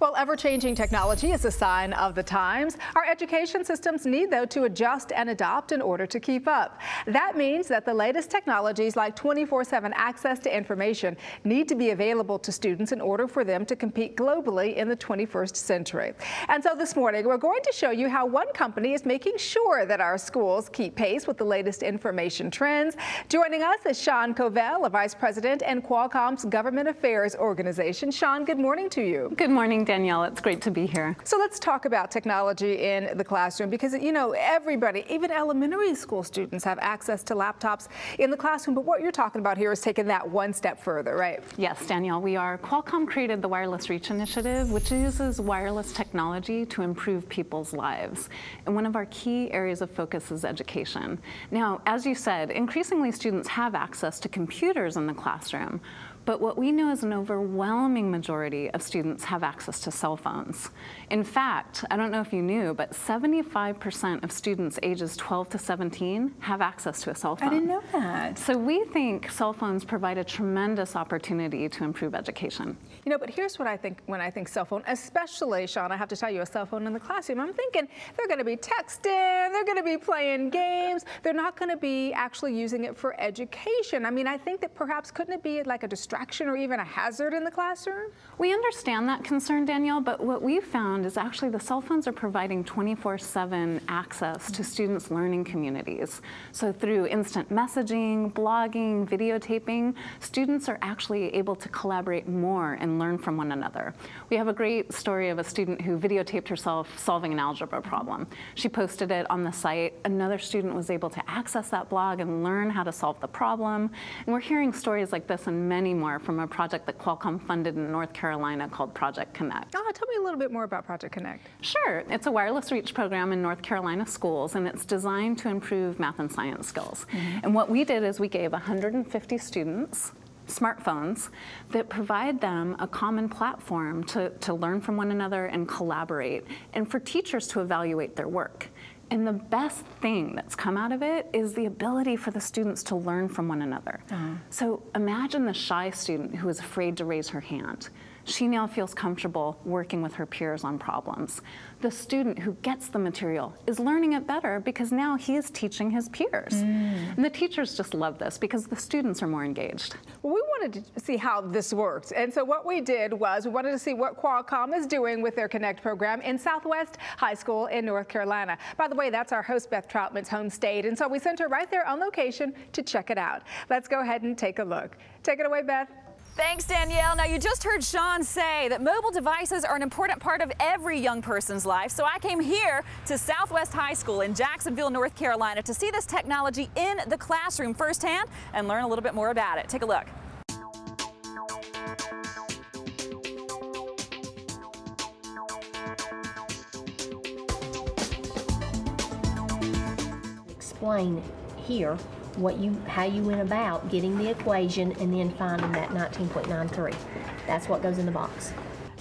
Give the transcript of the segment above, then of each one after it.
Well, ever-changing technology is a sign of the times. Our education systems need, though, to adjust and adopt in order to keep up. That means that the latest technologies like 24/7 access to information need to be available to students in order for them to compete globally in the 21st century. And so this morning, we're going to show you how one company is making sure that our schools keep pace with the latest information trends. Joining us is Sean Covell, a vice president in Qualcomm's Government Affairs organization. Sean, good morning to you. Good morning, Danielle. It's great to be here. So let's talk about technology in the classroom because, you know, everybody, even elementary school students, have access to laptops in the classroom. But what you're talking about here is taking that one step further, right? Yes, Danielle, Qualcomm created the Wireless Reach Initiative, which uses wireless technology to improve people's lives. And one of our key areas of focus is education. Now, as you said, increasingly students have access to computers in the classroom. But what we know is an overwhelming majority of students have access to cell phones. In fact, I don't know if you knew, but 75% of students ages 12 to 17 have access to a cell phone. I didn't know that. So we think cell phones provide a tremendous opportunity to improve education. You know, but here's what I think when I think cell phone, especially, Sean, I have to tell you, a cell phone in the classroom. I'm thinking they're going to be texting, they're going to be playing games, they're not going to be actually using it for education. I mean, I think that perhaps couldn't it be like a distraction or even a hazard in the classroom? We understand that concern, Danielle, but what we've found is actually the cell phones are providing 24/7 access to students' learning communities. So through instant messaging, blogging, videotaping, students are actually able to collaborate more and learn from one another. We have a great story of a student who videotaped herself solving an algebra problem. She posted it on the site. Another student was able to access that blog and learn how to solve the problem. And we're hearing stories like this and many more from a project that Qualcomm funded in North Carolina called Project Connect. Oh, tell me a little bit more about Project Connect. Sure. It's a wireless reach program in North Carolina schools, and it's designed to improve math and science skills. And what we did is we gave 150 students smartphones that provide them a common platform to learn from one another and collaborate, and for teachers to evaluate their work. And the best thing that's come out of it is the ability for the students to learn from one another. So imagine the shy student who is afraid to raise her hand. She now feels comfortable working with her peers on problems. The student who gets the material is learning it better because now he is teaching his peers. And the teachers just love this because the students are more engaged. Well, we wanted to see how this works. And so what we did was we wanted to see what Qualcomm is doing with their Connect program in Southwest High School in North Carolina. By the way, that's our host Beth Troutman's home state. And so we sent her right there on location to check it out. Let's go ahead and take a look. Take it away, Beth. Thanks, Danielle. Now, you just heard Sean say that mobile devices are an important part of every young person's life. So I came here to Southwest High School in Jacksonville, North Carolina to see this technology in the classroom firsthand and learn a little bit more about it. Take a look. Explain here how you went about getting the equation and then finding that 19.93. That's what goes in the box.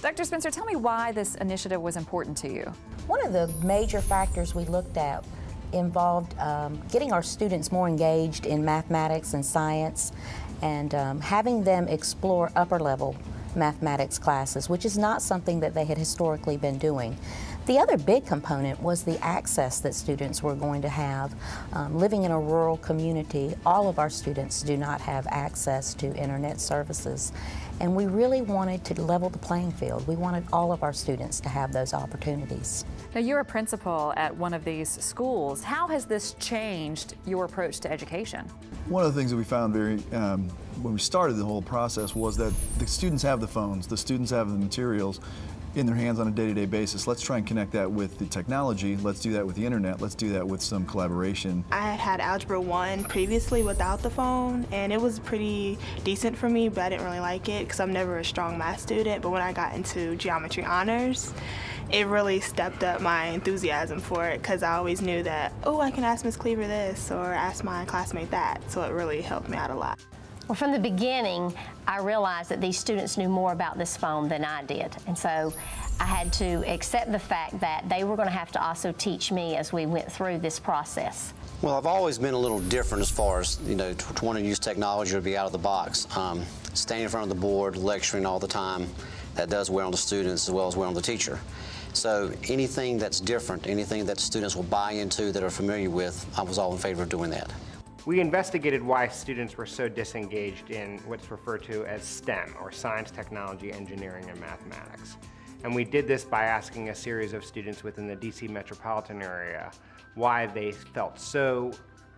Dr. Spencer, tell me why this initiative was important to you. One of the major factors we looked at involved getting our students more engaged in mathematics and science and having them explore upper level mathematics classes, which is not something that they had historically been doing. The other big component was the access that students were going to have. Living in a rural community, all of our students do not have access to internet services. And we really wanted to level the playing field. We wanted all of our students to have those opportunities. Now, you're a principal at one of these schools. How has this changed your approach to education? One of the things that we found when we started the whole process was that the students have the phones, the students have the materials in their hands on a day-to-day basis. Let's try and connect that with the technology. Let's do that with the internet. Let's do that with some collaboration. I had Algebra 1 previously without the phone, and it was pretty decent for me, but I didn't really like it because I'm never a strong math student. But when I got into Geometry Honors, it really stepped up my enthusiasm for it because I always knew that, oh, I can ask Miss Cleaver this or ask my classmate that. So it really helped me out a lot. Well, from the beginning, I realized that these students knew more about this phone than I did. And so I had to accept the fact that they were going to have to also teach me as we went through this process. Well, I've always been a little different as far as, to want to use technology or be out of the box. Standing in front of the board, lecturing all the time, that does wear on the students as well as wear on the teacher. So anything that's different, anything that students will buy into that are familiar with, I was all in favor of doing that. We investigated why students were so disengaged in what's referred to as STEM, or science, technology, engineering, and mathematics. And we did this by asking a series of students within the DC metropolitan area why they felt so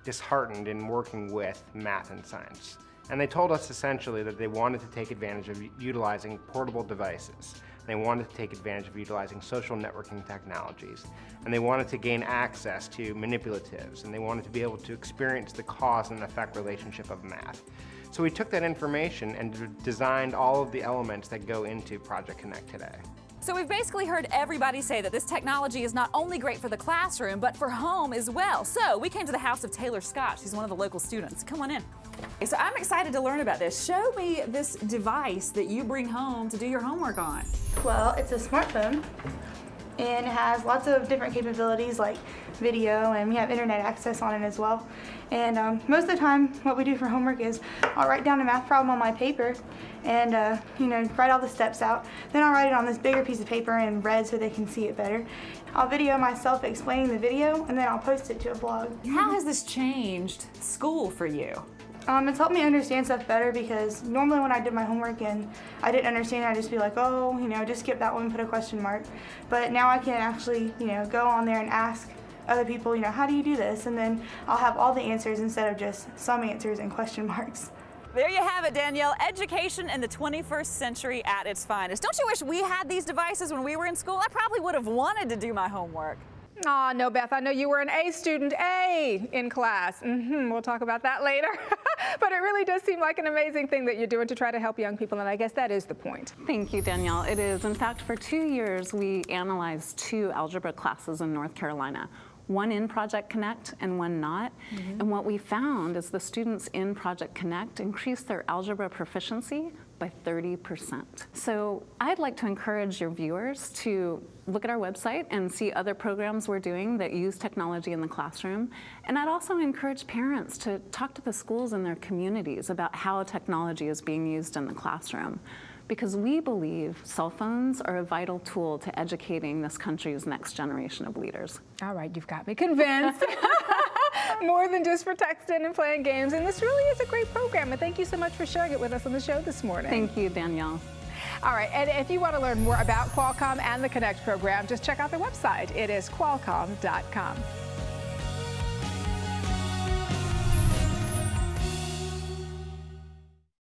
disheartened in working with math and science. And they told us essentially that they wanted to take advantage of utilizing portable devices. They wanted to take advantage of utilizing social networking technologies. And they wanted to gain access to manipulatives. And they wanted to be able to experience the cause and effect relationship of math. So we took that information and designed all of the elements that go into Project Connect today. So we've basically heard everybody say that this technology is not only great for the classroom, but for home as well. So we came to the house of Taylor Scott. She's one of the local students. Come on in. Okay, so I'm excited to learn about this. Show me this device that you bring home to do your homework on. Well, it's a smartphone, and it has lots of different capabilities like video, and we have internet access on it as well. And most of the time, what we do for homework is I'll write down a math problem on my paper and write all the steps out. Then I'll write it on this bigger piece of paper in red so they can see it better. I'll video myself explaining the video, and then I'll post it to a blog. How has this changed school for you? It's helped me understand stuff better, because normally when I did my homework and I didn't understand it, I'd just be like, oh, just skip that one, put a question mark. But now I can actually, go on there and ask other people, how do you do this? And then I'll have all the answers instead of just some answers and question marks. There you have it, Danielle. Education in the 21st century at its finest. Don't you wish we had these devices when we were in school? I probably would have wanted to do my homework. Aw, no, Beth, I know you were an A student, A in class. We'll talk about that later. But it really does seem like an amazing thing that you're doing to try to help young people, and I guess that is the point. Thank you, Danielle. It is. In fact, for 2 years, we analyzed 2 algebra classes in North Carolina. One in Project Connect and one not. And what we found is the students in Project Connect increased their algebra proficiency by 30%. So I'd like to encourage your viewers to look at our website and see other programs we're doing that use technology in the classroom. And I'd also encourage parents to talk to the schools in their communities about how technology is being used in the classroom, because we believe cell phones are a vital tool to educating this country's next generation of leaders. All right, you've got me convinced. More than just for texting and playing games, and this really is a great program, and thank you so much for sharing it with us on the show this morning. Thank you, Danielle. All right, and if you want to learn more about Qualcomm and the Connect program, just check out their website. It is qualcomm.com.